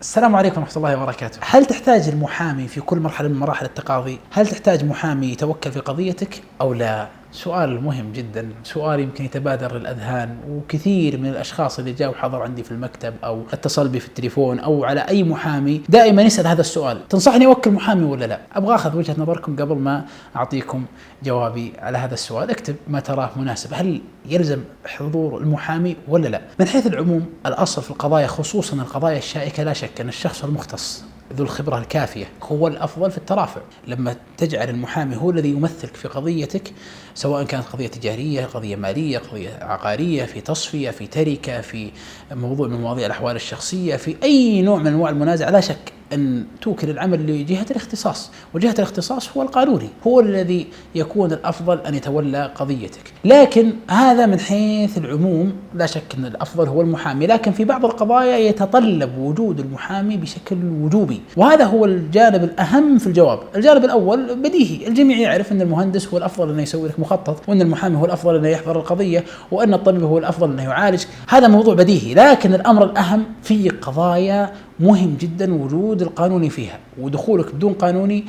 السلام عليكم ورحمة الله وبركاته. هل تحتاج المحامي في كل مرحلة من مراحل التقاضي؟ هل تحتاج محامي يتوكل في قضيتك أو لا؟ سؤال مهم جدا، سؤال يمكن يتبادر للأذهان، وكثير من الأشخاص اللي جاوا حضروا عندي في المكتب أو اتصل بي في التليفون أو على أي محامي دائما يسأل هذا السؤال: تنصحني أوكل محامي ولا لا؟ أبغى أخذ وجهة نظركم قبل ما أعطيكم جوابي على هذا السؤال. اكتب ما تراه مناسب، هل يلزم حضور المحامي ولا لا؟ من حيث العموم الأصل في القضايا، خصوصا القضايا الشائكة، لا شك أن الشخص المختص ذو الخبرة الكافية هو الأفضل في الترافع. لما تجعل المحامي هو الذي يمثلك في قضيتك، سواء كانت قضية تجارية، قضية مالية، قضية عقارية، في تصفية، في تركة، في موضوع من مواضيع الأحوال الشخصية، في أي نوع من أنواع المنازعة، لا شك أن توكل العمل لجهة الاختصاص، وجهة الاختصاص هو القانوني، هو الذي يكون الأفضل أن يتولى قضيتك. لكن هذا من حيث العموم، لا شك أن الأفضل هو المحامي، لكن في بعض القضايا يتطلب وجود المحامي بشكل وجوبي، وهذا هو الجانب الأهم في الجواب. الجانب الأول بديهي، الجميع يعرف أن المهندس هو الأفضل أنه يسوي لك مخطط، وأن المحامي هو الأفضل أنه يحضر القضية، وأن الطبيب هو الأفضل أنه يعالج. هذا موضوع بديهي، لكن الأمر الأهم في قضايا مهم جدا وجود القانوني فيها، ودخولك بدون قانوني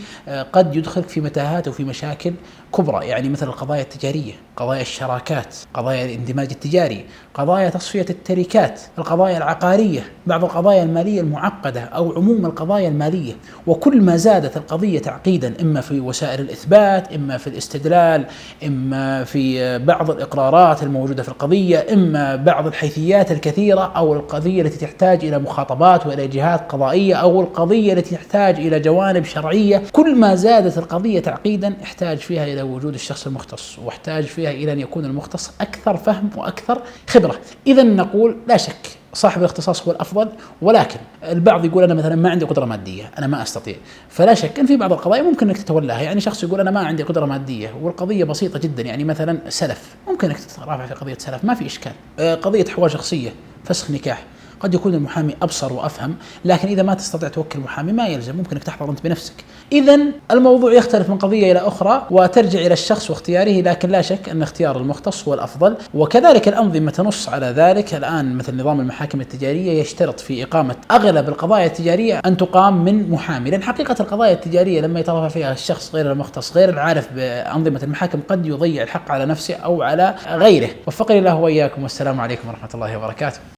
قد يدخلك في متاهات وفي مشاكل كبرى. يعني مثل القضايا التجارية، قضايا الشراكات، قضايا الاندماج التجاري، قضايا تصفية التركات، القضايا العقارية، بعض القضايا المالية المعقدة أو عموم القضايا المالية. وكل ما زادت القضية تعقيدا، إما في وسائل الإثبات، إما في الاستدلال، إما في بعض الإقرارات الموجودة في القضية، إما بعض الحيثيات الكثيرة، أو القضية التي تحتاج إلى مخاطبات وإلى جهات قضائية، أو القضية التي تحتاج إلى جوانب شرعية، كل ما زادت القضية تعقيدا احتاج فيها إلى وجود الشخص المختص، واحتاج فيها إلى أن يكون المختص أكثر فهم وأكثر خبرة. إذا نقول لا شك صاحب الاختصاص هو الأفضل، ولكن البعض يقول أنا مثلا ما عندي قدرة مادية، أنا ما أستطيع. فلا شك أن في بعض القضايا ممكن أنك تتولاها. يعني شخص يقول أنا ما عندي قدرة مادية والقضية بسيطة جدا، يعني مثلا سلف، ممكن أنك تترافع في قضية سلف، ما في إشكال. قضية حوار شخصية، فسخ نكاح، قد يكون المحامي أبصر وأفهم، لكن إذا ما تستطيع توكل محامي ما يلزم، ممكن أنك تحضر أنت بنفسك. إذا الموضوع يختلف من قضية إلى أخرى وترجع إلى الشخص واختياره، لكن لا شك أن اختيار المختص هو الأفضل. وكذلك الأنظمة تنص على ذلك. الآن مثل نظام المحاكم التجارية يشترط في إقامة أغلب القضايا التجارية أن تقام من محامي، لأن حقيقة القضايا التجارية لما يترافع فيها الشخص غير المختص، غير العارف بأنظمة المحاكم، قد يضيع الحق على نفسه أو على غيره. وفقني الله وإياكم، والسلام عليكم ورحمة الله وبركاته.